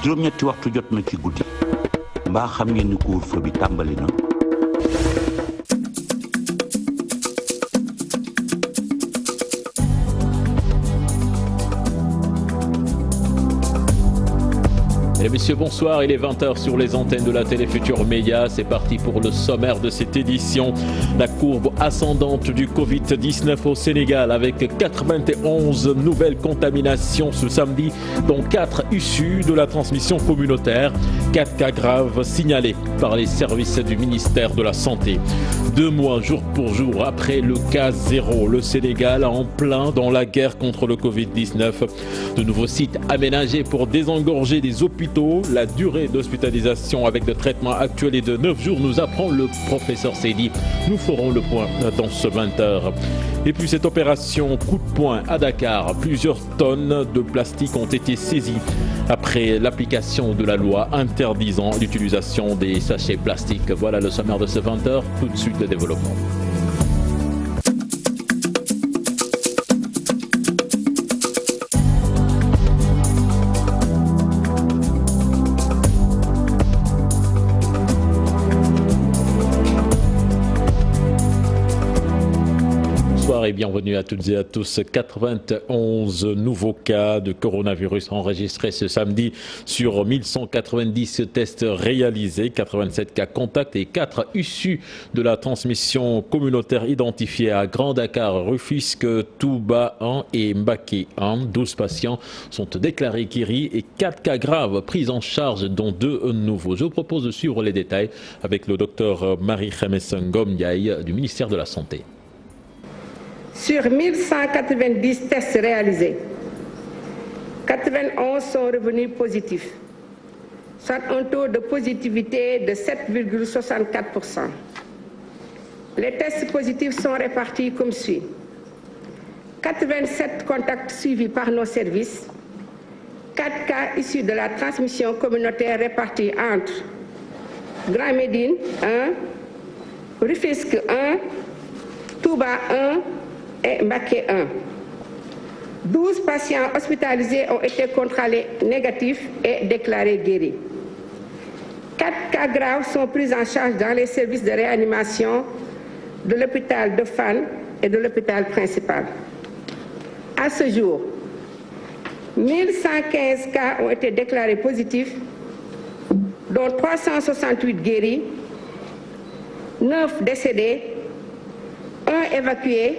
juróom-ñetti waxtu jot na ci guddi mbaa xam ngeen ni couvre-feu bi tàmbali na. Mesdames et messieurs, bonsoir. Il est 20h sur les antennes de la télé Futur Média. C'est parti pour le sommaire de cette édition. La courbe ascendante du Covid-19 au Sénégal avec 91 nouvelles contaminations ce samedi, dont 4 issues de la transmission communautaire. 4 cas graves signalés par les services du ministère de la Santé. 2 mois jour pour jour après le cas zéro, le Sénégal en plein dans la guerre contre le Covid-19. De nouveaux sites aménagés pour désengorger des hôpitaux. La durée d'hospitalisation avec le traitement actuel est de 9 jours, nous apprend le professeur Seydi. Nous ferons le point dans ce 20h. Et puis cette opération coup de poing à Dakar, plusieurs tonnes de plastique ont été saisies après l'application de la loi interdisant l'utilisation des sachets plastiques. Voilà le sommaire de ce 20h, tout de suite le développement. Et bienvenue à toutes et à tous. 91 nouveaux cas de coronavirus enregistrés ce samedi sur 1190 tests réalisés, 87 cas contacts et 4 issus de la transmission communautaire identifiée à Grand Dakar, Rufisque, Touba 1 et Mbaké 1. 12 patients sont déclarés guéris et 4 cas graves pris en charge, dont 2 nouveaux. Je vous propose de suivre les détails avec le docteur Marie-Khemesse Ngom Ndiaye du ministère de la Santé. Sur 1190 tests réalisés, 91 sont revenus positifs, soit un taux de positivité de 7,64%. Les tests positifs sont répartis comme suit. 87 contacts suivis par nos services, 4 cas issus de la transmission communautaire répartis entre Grand Médine 1, Rufisque 1, Touba 1, et Mbaké 1. 12 patients hospitalisés ont été contrôlés négatifs et déclarés guéris. 4 cas graves sont pris en charge dans les services de réanimation de l'hôpital de Fann et de l'hôpital principal. À ce jour, 1115 cas ont été déclarés positifs, dont 368 guéris, 9 décédés, 1 évacué,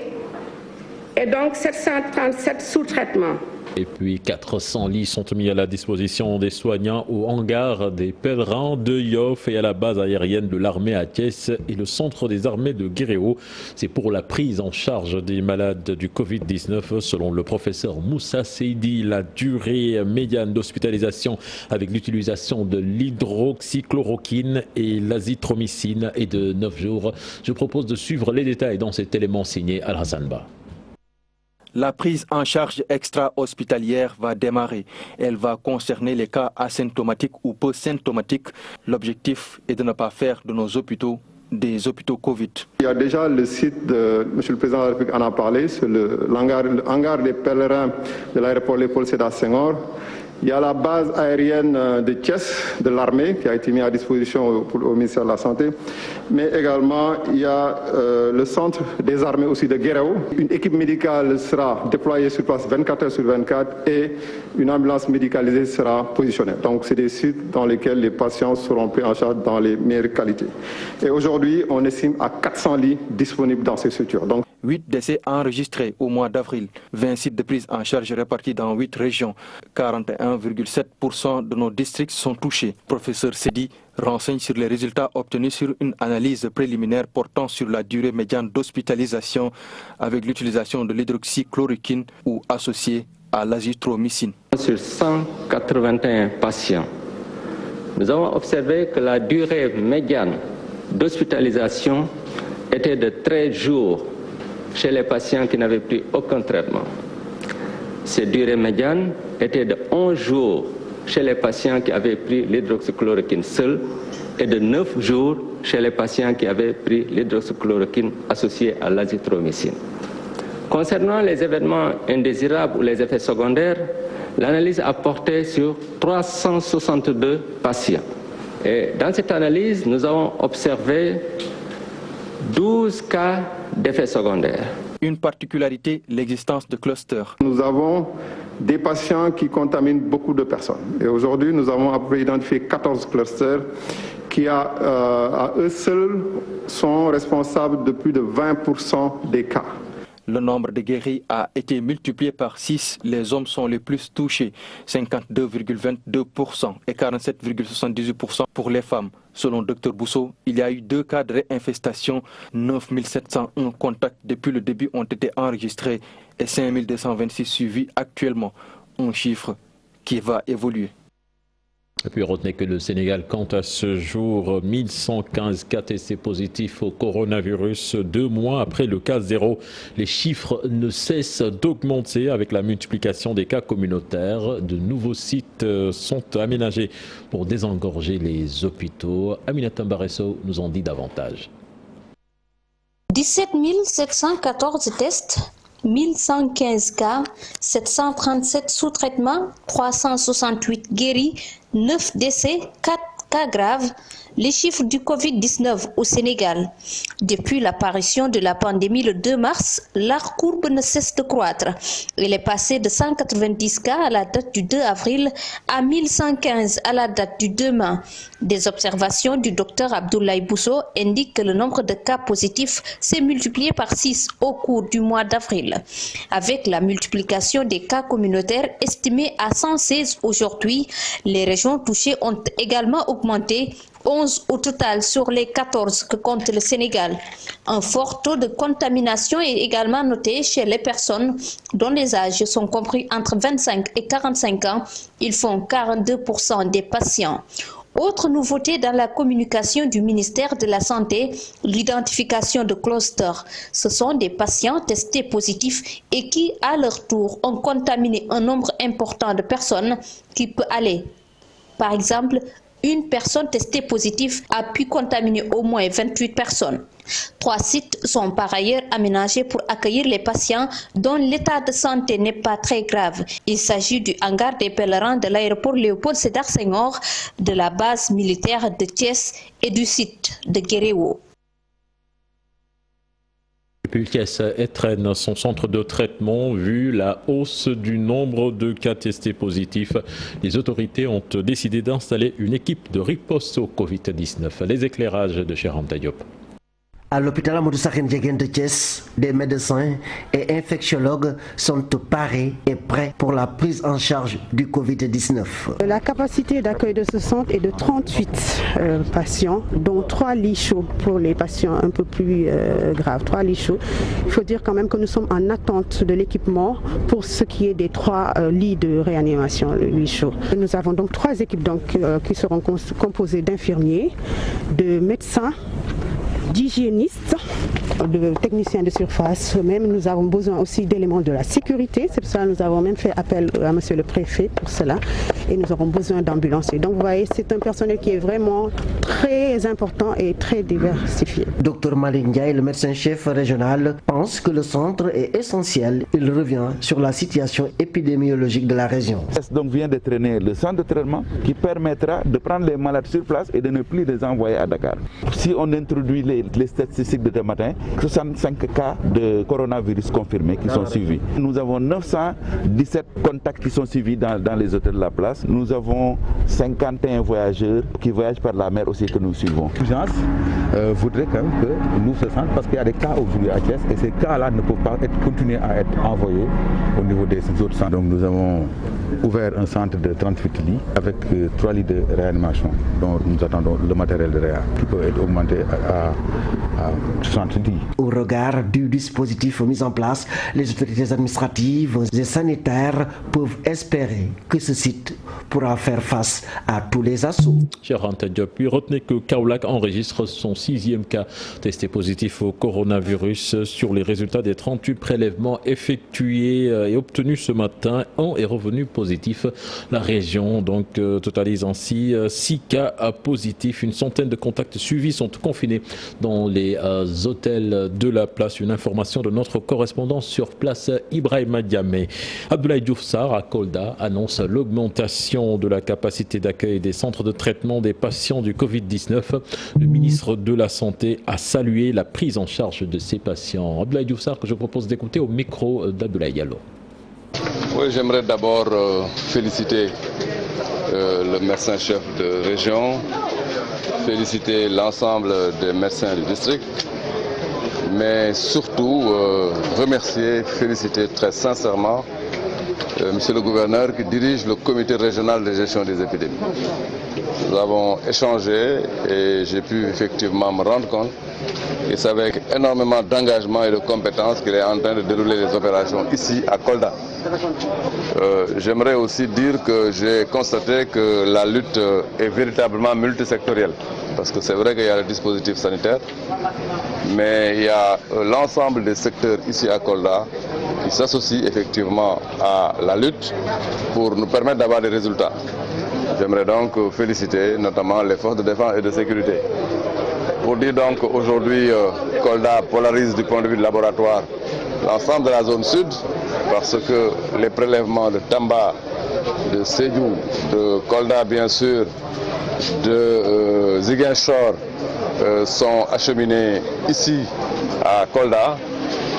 et donc 737 sous traitement. Et puis 400 lits sont mis à la disposition des soignants au hangar des pèlerins de Yoff et à la base aérienne de l'armée à Thiès et le centre des armées de Guéréo. C'est pour la prise en charge des malades du Covid-19. Selon le professeur Moussa Seydi, la durée médiane d'hospitalisation avec l'utilisation de l'hydroxychloroquine et l'azithromycine est de 9 jours. Je propose de suivre les détails dans cet élément signé Al-Hassan Ba. La prise en charge extra-hospitalière va démarrer. Elle va concerner les cas asymptomatiques ou peu symptomatiques. L'objectif est de ne pas faire de nos hôpitaux des hôpitaux Covid. Il y a déjà le site de M. le Président de la République en a parlé, c'est le hangar des pèlerins de l'aéroport Léopold Sédar Senghor. Il y a la base aérienne de Thiès, de l'armée, qui a été mise à disposition au ministère de la Santé. Mais également, il y a le centre des armées aussi de Guéréo. Une équipe médicale sera déployée sur place 24 heures sur 24 et une ambulance médicalisée sera positionnée. Donc, c'est des sites dans lesquels les patients seront pris en charge dans les meilleures qualités. Et aujourd'hui, on estime à 400 lits disponibles dans ces structures. Donc, 8 décès enregistrés au mois d'avril, 20 sites de prise en charge répartis dans 8 régions. 41,7% de nos districts sont touchés. Professeur Seydi renseigne sur les résultats obtenus sur une analyse préliminaire portant sur la durée médiane d'hospitalisation avec l'utilisation de l'hydroxychloroquine ou associée à l'azithromycine. Sur 181 patients, nous avons observé que la durée médiane d'hospitalisation était de 13 jours chez les patients qui n'avaient pris aucun traitement. Cette durée médiane était de 11 jours chez les patients qui avaient pris l'hydroxychloroquine seule et de 9 jours chez les patients qui avaient pris l'hydroxychloroquine associée à l'azithromycine. Concernant les événements indésirables ou les effets secondaires, l'analyse a porté sur 362 patients. Et dans cette analyse, nous avons observé 12 cas d'effets secondaires. Une particularité, l'existence de clusters. Nous avons des patients qui contaminent beaucoup de personnes. Et aujourd'hui, nous avons à peu près identifié 14 clusters qui, à eux seuls, sont responsables de plus de 20% des cas. Le nombre de guéris a été multiplié par 6. Les hommes sont les plus touchés, 52,22% et 47,78% pour les femmes. Selon Dr Bousso, il y a eu 2 cas de réinfestation, 9 701 contacts depuis le début ont été enregistrés et 5 226 suivis actuellement. Un chiffre qui va évoluer. Et puis retenez que le Sénégal compte à ce jour 1115 cas testés positifs au coronavirus. 2 mois après le cas zéro, les chiffres ne cessent d'augmenter avec la multiplication des cas communautaires. De nouveaux sites sont aménagés pour désengorger les hôpitaux. Aminata Mbaresso nous en dit davantage. 17 714 tests, 1115 cas, 737 sous traitement, 368 guéris, 9 décès, 4 cas graves. Les chiffres du Covid-19 au Sénégal. Depuis l'apparition de la pandémie le 2 mars, la courbe ne cesse de croître. Elle est passée de 190 cas à la date du 2 avril à 1115 à la date du 2 mai. Des observations du docteur Abdoulaye Bousso indiquent que le nombre de cas positifs s'est multiplié par 6 au cours du mois d'avril. Avec la multiplication des cas communautaires estimés à 116 aujourd'hui, les régions touchées ont également augmenté, 11 au total sur les 14 que compte le Sénégal. Un fort taux de contamination est également noté chez les personnes dont les âges sont compris entre 25 et 45 ans. Ils font 42% des patients. Autre nouveauté dans la communication du ministère de la Santé, l'identification de clusters. Ce sont des patients testés positifs et qui, à leur tour, ont contaminé un nombre important de personnes qui peut aller. Par exemple, une personne testée positive a pu contaminer au moins 28 personnes. 3 sites sont par ailleurs aménagés pour accueillir les patients dont l'état de santé n'est pas très grave. Il s'agit du hangar des pèlerins de l'aéroport Léopold Sédar Senghor, de la base militaire de Thiès et du site de Guéréo. Thiès étrenne son centre de traitement vu la hausse du nombre de cas testés positifs. Les autorités ont décidé d'installer une équipe de riposte au Covid-19. Les éclairages de Cheram Diop. À l'hôpital Amadou Sakhir Ndiéguène de Thiès, des médecins et infectiologues sont parés et prêts pour la prise en charge du Covid-19. La capacité d'accueil de ce centre est de 38 patients, dont 3 lits chauds pour les patients un peu plus graves. 3 lits chauds. Il faut dire quand même que nous sommes en attente de l'équipement pour ce qui est des 3 lits de réanimation, lits chauds. Nous avons donc 3 équipes qui seront composées d'infirmiers, de médecins, d'hygiénistes, de techniciens de surface. Même nous avons besoin aussi d'éléments de la sécurité. C'est pour ça que nous avons même fait appel à monsieur le préfet pour cela. Et nous aurons besoin d'ambulanciers. Donc vous voyez, c'est un personnel qui est vraiment très important et très diversifié. Dr Malik Ndiaye, le médecin-chef régional, pense que le centre est essentiel. Il revient sur la situation épidémiologique de la région. Donc vient de traîner le centre de traitement qui permettra de prendre les malades sur place et de ne plus les envoyer à Dakar. Si on introduit les statistiques de ce matin, 65 cas de coronavirus confirmés qui sont suivis. Nous avons 917 contacts qui sont suivis dans les hôtels de la place. Nous avons 51 voyageurs qui voyagent par la mer aussi que nous suivons. L'urgence voudrait quand même que nous se sentons parce qu'il y a des cas aujourd'hui à Thiès et ces cas-là ne peuvent pas continuer à être envoyés au niveau des autres centres. Donc nous avons ouvert un centre de 38 lits avec 3 lits de réanimation dont nous attendons le matériel de réa qui peut être augmenté à 60 lits. Au regard du dispositif mis en place, les autorités administratives et sanitaires peuvent espérer que ce site pourra faire face à tous les assauts. Cher Anta Diop, puis retenez que Kaolack enregistre son 6e cas testé positif au coronavirus sur les résultats des 38 prélèvements effectués et obtenus obtenus ce matin. Un est revenu positif. La région donc totalise ainsi 6 cas positifs. Une centaine de contacts suivis sont confinés dans les hôtels de la place. Une information de notre correspondant sur place, Ibrahima Diamé. Abdoulaye Diouf Sarr à Kolda annonce l'augmentation de la capacité d'accueil des centres de traitement des patients du Covid-19. Le ministre de la Santé a salué la prise en charge de ces patients. Abdoulaye Diouf Sarr que je propose d'écouter au micro d'Abdoulaye Diallo. Oui, j'aimerais d'abord féliciter le médecin-chef de région, féliciter l'ensemble des médecins du district, mais surtout remercier, féliciter très sincèrement monsieur le gouverneur qui dirige le comité régional de gestion des épidémies. Nous avons échangé et j'ai pu effectivement me rendre compte que c'est avec énormément d'engagement et de compétences qu'il est en train de dérouler les opérations ici à Kolda. J'aimerais aussi dire que j'ai constaté que la lutte est véritablement multisectorielle. Parce que c'est vrai qu'il y a le dispositif sanitaire, mais il y a l'ensemble des secteurs ici à Kolda qui s'associent effectivement à la lutte pour nous permettre d'avoir des résultats. J'aimerais donc féliciter notamment les forces de défense et de sécurité. Pour dire donc qu'aujourd'hui, Kolda polarise du point de vue du laboratoire l'ensemble de la zone sud, parce que les prélèvements de Tamba, de Sédhiou, de Kolda bien sûr, de Ziguinchor sont acheminés ici à Kolda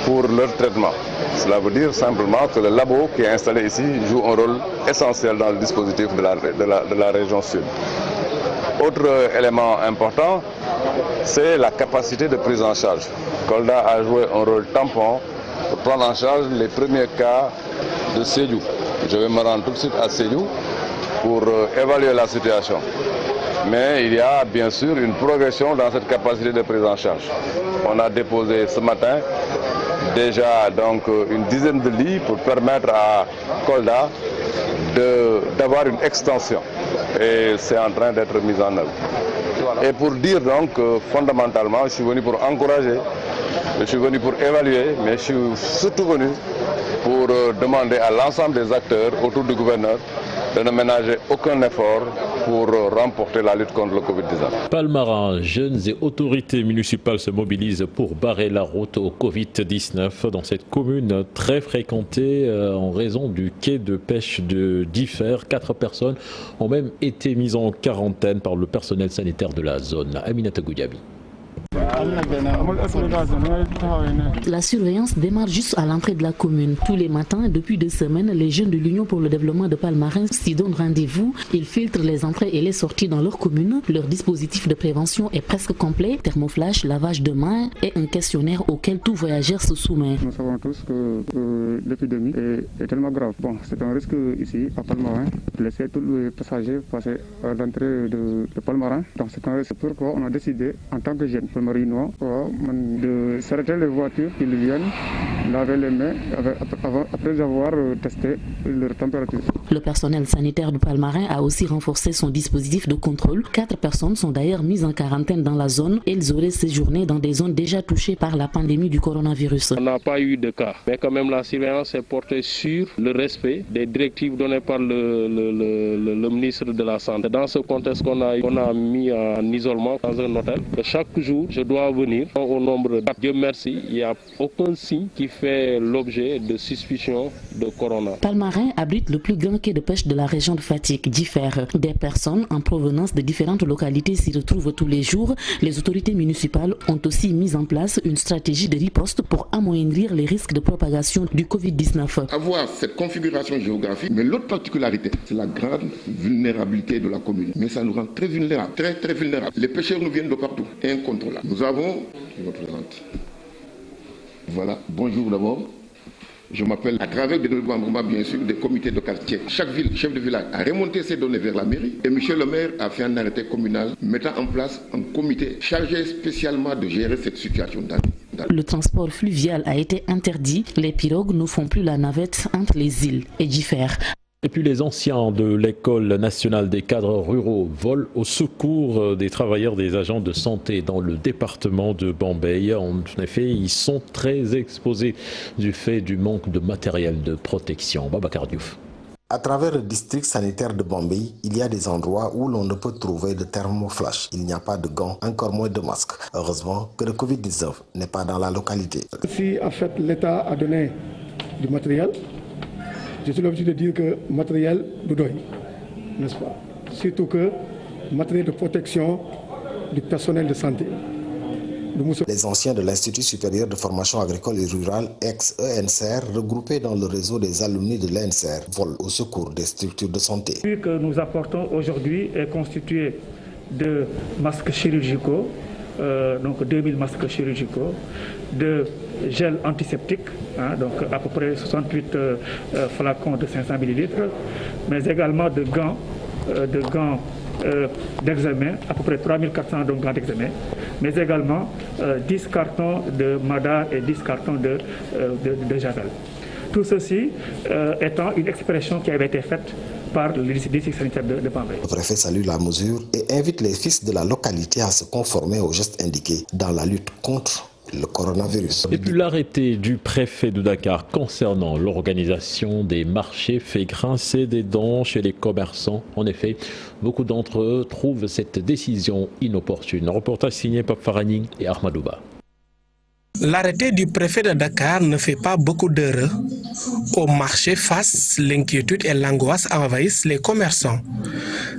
pour leur traitement. Cela veut dire simplement que le labo qui est installé ici joue un rôle essentiel dans le dispositif de la région sud. Autre élément important, c'est la capacité de prise en charge. Kolda a joué un rôle tampon pour prendre en charge les premiers cas de Sédhiou. Je vais me rendre tout de suite à Sédhiou pour évaluer la situation. Mais il y a bien sûr une progression dans cette capacité de prise en charge. On a déposé ce matin déjà donc une dizaine de lits pour permettre à Kolda d'avoir une extension. Et c'est en train d'être mis en œuvre. Et pour dire donc fondamentalement, je suis venu pour encourager, je suis venu pour évaluer, mais je suis surtout venu pour demander à l'ensemble des acteurs autour du gouverneur de ne ménager aucun effort pour remporter la lutte contre le Covid-19. Palmarin, jeunes et autorités municipales se mobilisent pour barrer la route au Covid-19 dans cette commune très fréquentée en raison du quai de pêche de Differ. 4 personnes ont même été mises en quarantaine par le personnel sanitaire de la zone. Aminata Goudiaby. La surveillance démarre juste à l'entrée de la commune. Tous les matins, depuis 2 semaines, les jeunes de l'Union pour le développement de Palmarin s'y donnent rendez-vous. Ils filtrent les entrées et les sorties dans leur commune. Leur dispositif de prévention est presque complet. Thermoflash, lavage de mains et un questionnaire auquel tout voyageur se soumet. Nous savons tous que l'épidémie est tellement grave. Bon, c'est un risque ici à Palmarin de laisser tous les passagers passer à l'entrée de Palmarin. Donc c'est un risque. Pourquoi on a décidé en tant que jeunes marinois de s'arrêter les voitures qui viennent laver les mains après avoir testé leur température. Le personnel sanitaire de Palmarin a aussi renforcé son dispositif de contrôle. 4 personnes sont d'ailleurs mises en quarantaine dans la zone. Elles auraient séjourné dans des zones déjà touchées par la pandémie du coronavirus. On n'a pas eu de cas, mais quand même la surveillance est portée sur le respect des directives données par le ministre de la Santé. Dans ce contexte qu'on a mis en isolement dans un hôtel. Chaque jour, je dois venir au nombre de 4. Dieu merci, il n'y a aucun signe qui fait l'objet de suspicion de corona. Palmarin abrite le plus grand quai de pêche de la région de Fatick, Differ. Des personnes en provenance de différentes localités s'y retrouvent tous les jours. Les autorités municipales ont aussi mis en place une stratégie de riposte pour amoindrir les risques de propagation du Covid-19. Avoir cette configuration géographique, mais l'autre particularité, c'est la grande vulnérabilité de la commune. Mais ça nous rend très vulnérables, très vulnérables. Les pêcheurs nous viennent de partout, incontrôlables. Nous avons, je me présente. Voilà, bonjour d'abord. Je m'appelle, à travers des membres bien sûr, des comités de quartier. Chaque ville, chef de village, a remonté ses données vers la mairie et M. le maire a fait un arrêté communal mettant en place un comité chargé spécialement de gérer cette situation. Le transport fluvial a été interdit. Les pirogues ne font plus la navette entre les îles et Differ. Et puis les anciens de l'École nationale des cadres ruraux volent au secours des travailleurs des agents de santé dans le département de Bambey. En effet, ils sont très exposés du fait du manque de matériel de protection. Babacar Diouf. À travers le district sanitaire de Bambey, il y a des endroits où l'on ne peut trouver de thermoflash. Il n'y a pas de gants, encore moins de masques. Heureusement que le Covid-19 n'est pas dans la localité. Si en fait l'État a donné du matériel, je suis obligé de dire que le matériel nous doit, n'est-ce pas? Surtout que matériel de protection du personnel de santé. Les anciens de l'Institut supérieur de formation agricole et rurale, ex-ENCR, regroupés dans le réseau des alumni de l'ENCR, volent au secours des structures de santé. Ce que nous apportons aujourd'hui est constitué de masques chirurgicaux, donc 2000 masques chirurgicaux, de gel antiseptique, donc à peu près 68 flacons de 500 ml, mais également de gants d'examen, à peu près 3400 gants d'examen, mais également 10 cartons de Madar et 10 cartons de Javel. Tout ceci étant une expression qui avait été faite par le district sanitaire de Bambey. Le préfet salue la mesure et invite les fils de la localité à se conformer aux gestes indiqués dans la lutte contre le coronavirus. Et puis l'arrêté du préfet de Dakar concernant l'organisation des marchés fait grincer des dents chez les commerçants. En effet, beaucoup d'entre eux trouvent cette décision inopportune. Un reportage signé Pape Farani et Ahmadouba. L'arrêté du préfet de Dakar ne fait pas beaucoup d'heureux. Au marché face, l'inquiétude et l'angoisse envahissent les commerçants.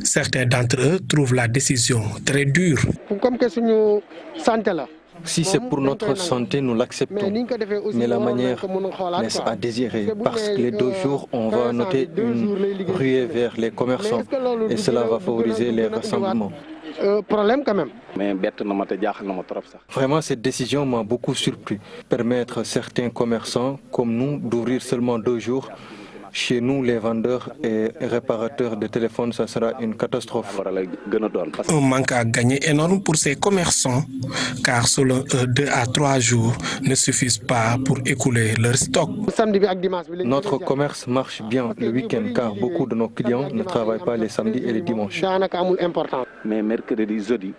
Certains d'entre eux trouvent la décision très dure. Si c'est pour notre santé, nous l'acceptons. Mais la manière laisse à désirer parce que les 2 jours, on va noter une ruée vers les commerçants et cela va favoriser les rassemblements. Problème quand même. Vraiment, cette décision m'a beaucoup surpris. Permettre à certains commerçants comme nous d'ouvrir seulement 2 jours, chez nous, les vendeurs et réparateurs de téléphones, ça sera une catastrophe. Un manque à gagner énorme pour ces commerçants, car selon eux, 2 à 3 jours ne suffisent pas pour écouler leur stock. Notre commerce marche bien le week-end, car beaucoup de nos clients ne travaillent pas les samedis et les dimanches. Mais mercredi, jeudi,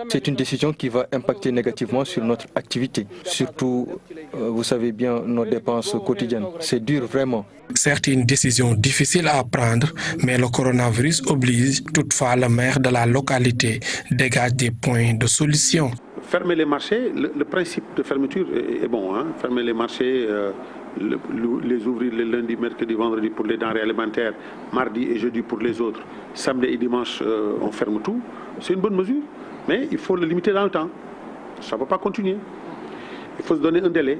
c'est une décision qui va impacter négativement sur notre activité, surtout, vous savez bien, nos dépenses quotidiennes. C'est dur vraiment. C'est une décision difficile à prendre, mais le coronavirus oblige toutefois le maire de la localité dégage des points de solution. Fermer les marchés, le principe de fermeture est bon. Fermer les marchés, les ouvrir le lundi, mercredi, vendredi pour les denrées alimentaires, mardi et jeudi pour les autres, samedi et dimanche on ferme tout. C'est une bonne mesure, mais il faut le limiter dans le temps. Ça ne peut pas continuer. Il faut se donner un délai.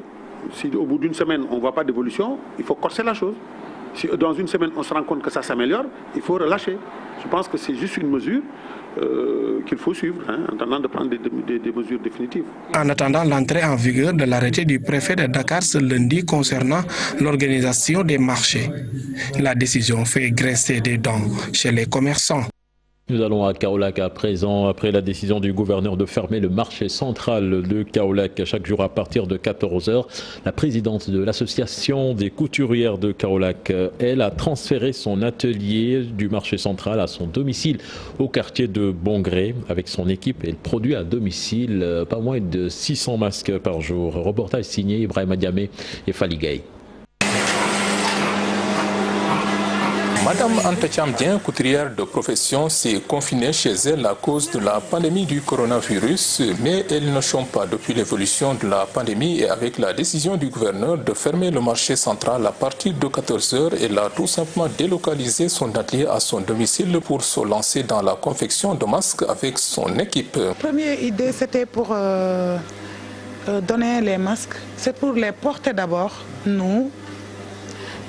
Si au bout d'une semaine on ne voit pas d'évolution, il faut corser la chose. Si dans une semaine on se rend compte que ça s'améliore, il faut relâcher. Je pense que c'est juste une mesure qu'il faut suivre en attendant de prendre des mesures définitives. En attendant l'entrée en vigueur de l'arrêté du préfet de Dakar ce lundi concernant l'organisation des marchés, la décision fait grincer des dents chez les commerçants. Nous allons à Kaolack à présent, après la décision du gouverneur de fermer le marché central de Kaolack chaque jour à partir de 14 h. La présidente de l'association des couturières de Kaolack, elle, a transféré son atelier du marché central à son domicile au quartier de Bongré. Avec son équipe, elle produit à domicile pas moins de 600 masques par jour. Reportage signé Ibrahima Diamé et Fali Gaye. Madame Anta Thiamdien, couturière de profession, s'est confinée chez elle à cause de la pandémie du coronavirus, mais elle ne chôme pas depuis l'évolution de la pandémie et avec la décision du gouverneur de fermer le marché central à partir de 14 h, elle a tout simplement délocalisé son atelier à son domicile pour se lancer dans la confection de masques avec son équipe. La première idée, c'était pour donner les masques. C'est pour les porter d'abord, nous,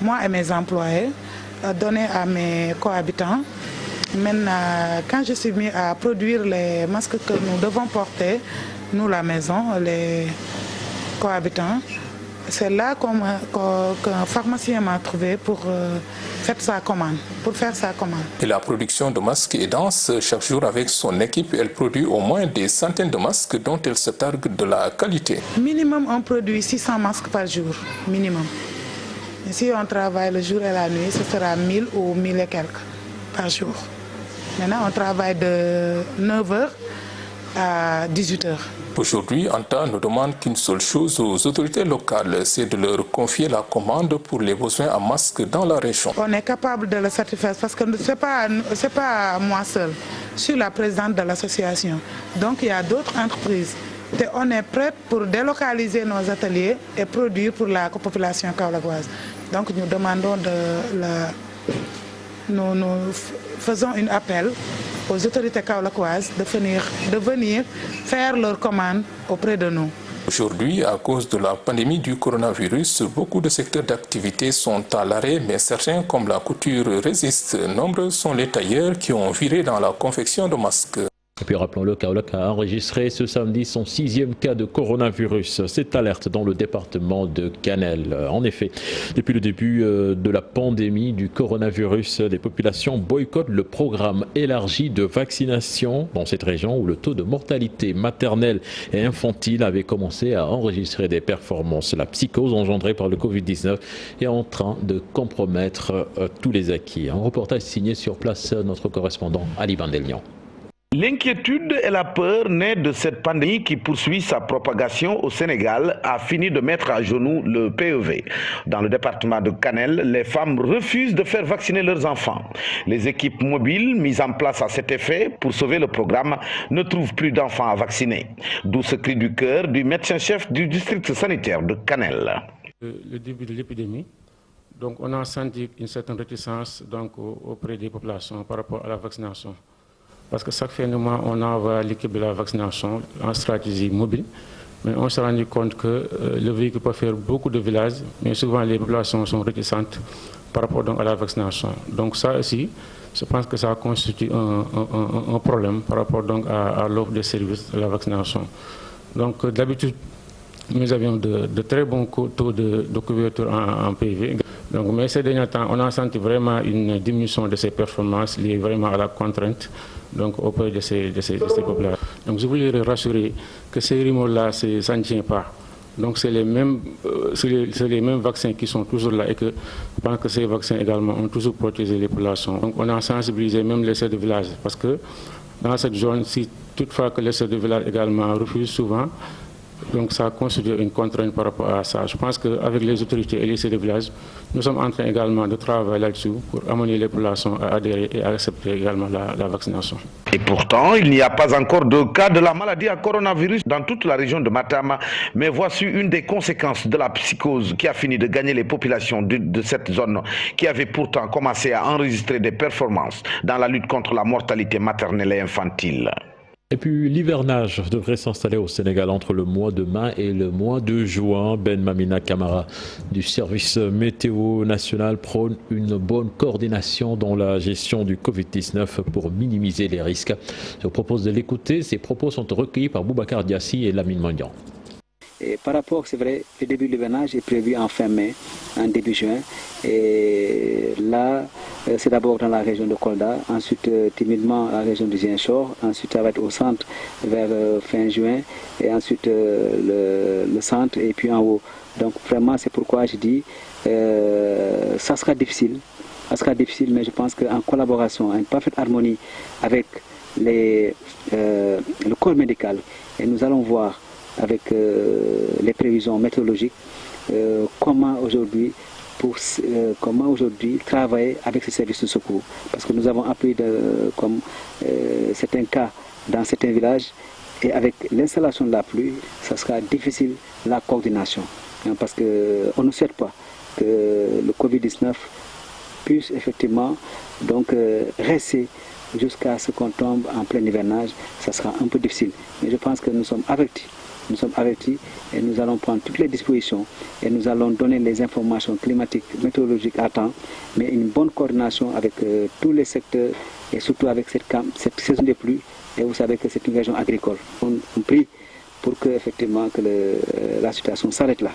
moi et mes employés, donner à mes cohabitants. Maintenant, quand je suis mis à produire les masques que nous devons porter, nous la maison, les cohabitants, c'est là qu'un pharmacien m'a trouvé pour faire sa commande. Et la production de masques est dense. Chaque jour avec son équipe, elle produit au moins des centaines de masques dont elle se targue de la qualité. Minimum, on produit 600 masques par jour, minimum. Si on travaille le jour et la nuit, ce sera 1000 ou 1000 et quelques par jour. Maintenant, on travaille de 9h à 18h. Aujourd'hui, Anta ne demande qu'une seule chose aux autorités locales, c'est de leur confier la commande pour les besoins en masques dans la région. On est capable de le satisfaire parce que ce n'est pas moi seul. Je suis la présidente de l'association. Donc il y a d'autres entreprises. Et on est prêt pour délocaliser nos ateliers et produire pour la population kaolackoise. Donc nous demandons nous faisons un appel aux autorités kaolackoises de venir faire leurs commandes auprès de nous. Aujourd'hui, à cause de la pandémie du coronavirus, beaucoup de secteurs d'activité sont à l'arrêt, mais certains, comme la couture, résistent. Nombreux sont les tailleurs qui ont viré dans la confection de masques. Et puis rappelons-le, Kaolack a enregistré ce samedi son 6e cas de coronavirus. Cette alerte dans le département de Kanel. En effet, depuis le début de la pandémie du coronavirus, les populations boycottent le programme élargi de vaccination dans cette région où le taux de mortalité maternelle et infantile avait commencé à enregistrer des performances. La psychose engendrée par le Covid-19 est en train de compromettre tous les acquis. Un reportage signé sur place notre correspondant Ali Bandelnian. L'inquiétude et la peur nées de cette pandémie qui poursuit sa propagation au Sénégal a fini de mettre à genoux le PEV. Dans le département de Kanel, les femmes refusent de faire vacciner leurs enfants. Les équipes mobiles mises en place à cet effet pour sauver le programme ne trouvent plus d'enfants à vacciner. D'où ce cri du cœur du médecin-chef du district sanitaire de Kanel. Le début de l'épidémie, donc on a senti une certaine réticence auprès des populations par rapport à la vaccination. Parce que chaque fin de mois, on envoie l'équipe de la vaccination en stratégie mobile. Mais on s'est rendu compte que le véhicule peut faire beaucoup de villages, mais souvent les populations sont réticentes par rapport à la vaccination. Donc ça aussi, je pense que ça constitue un problème par rapport à l'offre des services de la vaccination. Donc d'habitude, nous avions de très bons taux de couverture en PV. Donc, mais ces derniers temps, on a senti vraiment une diminution de ces performances liées vraiment à la contrainte auprès de ces populations. Donc je voulais rassurer que ces rumeurs-là, ça ne tient pas. Donc c'est les mêmes vaccins qui sont toujours là et que je pense que ces vaccins également ont toujours protégé les populations. Donc on a sensibilisé même les chefs de village parce que dans cette zone, si toutefois que les chefs de village également refusent souvent, donc ça constitue une contrainte par rapport à ça. Je pense qu'avec les autorités et les chefs de village, nous sommes en train également de travailler là-dessus pour amener les populations à adhérer et à accepter également la vaccination. Et pourtant, il n'y a pas encore de cas de la maladie à coronavirus dans toute la région de Matam. Mais voici une des conséquences de la psychose qui a fini de gagner les populations de cette zone qui avait pourtant commencé à enregistrer des performances dans la lutte contre la mortalité maternelle et infantile. Et puis l'hivernage devrait s'installer au Sénégal entre le mois de mai et le mois de juin. Ben Mamina Camara du service météo national prône une bonne coordination dans la gestion du Covid-19 pour minimiser les risques. Je vous propose de l'écouter. Ces propos sont recueillis par Boubacar Diassi et Lamine Mandian. Et par rapport, c'est vrai, le début de l'hivernage est prévu en fin mai, en début juin. Et là, c'est d'abord dans la région de Kolda, ensuite timidement la région du Ziguinchor, ensuite ça va être au centre vers fin juin, et ensuite le centre, et puis en haut. Donc vraiment, c'est pourquoi je dis, ça sera difficile, mais je pense qu'en collaboration, en parfaite harmonie avec le corps médical, et nous allons voir avec les prévisions météorologiques, comment aujourd'hui travailler avec ces services de secours. Parce que nous avons appris comme certains cas dans certains villages, et avec l'installation de la pluie, ça sera difficile la coordination. Parce qu'on ne souhaite pas que le Covid-19 puisse effectivement rester jusqu'à ce qu'on tombe en plein hivernage. Ça sera un peu difficile. Mais je pense que nous sommes avertis. Nous sommes avertis et nous allons prendre toutes les dispositions et nous allons donner les informations climatiques, météorologiques à temps, mais une bonne coordination avec tous les secteurs et surtout avec cette saison des pluies. Et vous savez que c'est une région agricole. On prie pour que, effectivement, la situation s'arrête là.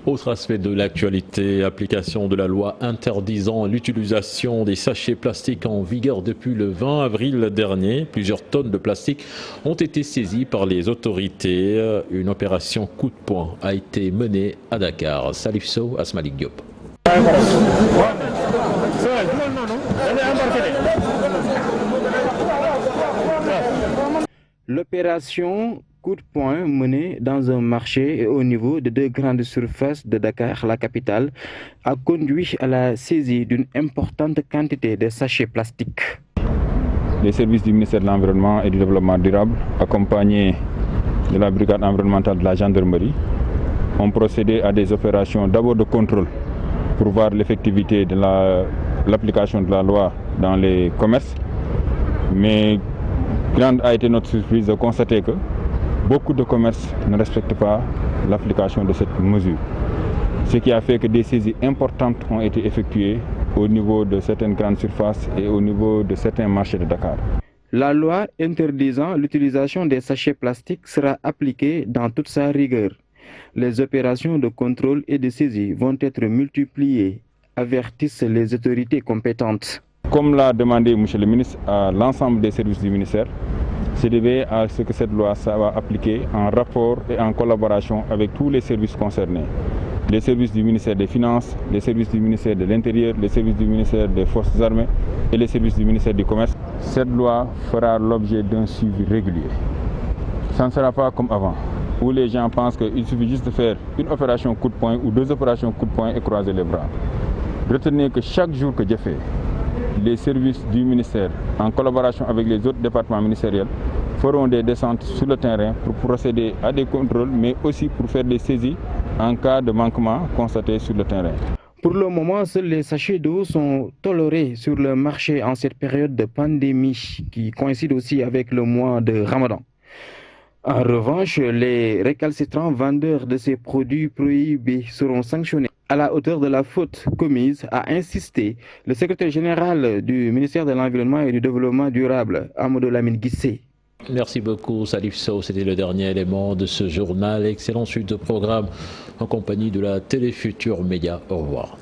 Autre aspect de l'actualité, application de la loi interdisant l'utilisation des sachets plastiques en vigueur depuis le 20 avril dernier. Plusieurs tonnes de plastique ont été saisies par les autorités. Une opération coup de poing a été menée à Dakar. Salif Sow, Asmalik Diop. L'opération coup de poing menée dans un marché et au niveau de deux grandes surfaces de Dakar, la capitale, a conduit à la saisie d'une importante quantité de sachets plastiques. Les services du ministère de l'Environnement et du Développement durable, accompagnés de la brigade environnementale de la gendarmerie, ont procédé à des opérations d'abord de contrôle pour voir l'effectivité de l'application de la loi dans les commerces. Mais grande a été notre surprise de constater que beaucoup de commerces ne respectent pas l'application de cette mesure. Ce qui a fait que des saisies importantes ont été effectuées au niveau de certaines grandes surfaces et au niveau de certains marchés de Dakar. La loi interdisant l'utilisation des sachets plastiques sera appliquée dans toute sa rigueur. Les opérations de contrôle et de saisie vont être multipliées, avertissent les autorités compétentes. Comme l'a demandé M. le ministre à l'ensemble des services du ministère, c'est de veiller à ce que cette loi soit appliquée en rapport et en collaboration avec tous les services concernés. Les services du ministère des Finances, les services du ministère de l'Intérieur, les services du ministère des Forces armées et les services du ministère du Commerce. Cette loi fera l'objet d'un suivi régulier. Ça ne sera pas comme avant, où les gens pensent qu'il suffit juste de faire une opération coup de poing ou deux opérations coup de poing et croiser les bras. Retenez que chaque jour que j'ai fait, les services du ministère, en collaboration avec les autres départements ministériels, feront des descentes sur le terrain pour procéder à des contrôles, mais aussi pour faire des saisies en cas de manquement constaté sur le terrain. Pour le moment, seuls les sachets d'eau sont tolérés sur le marché en cette période de pandémie qui coïncide aussi avec le mois de Ramadan. En revanche, les récalcitrants vendeurs de ces produits prohibés seront sanctionnés à la hauteur de la faute commise, a insisté le secrétaire général du ministère de l'Environnement et du Développement durable, Amadou Lamine Guissé. Merci beaucoup Salif Sow, c'était le dernier élément de ce journal. Excellente suite de programme en compagnie de la Télé Futur Média. Au revoir.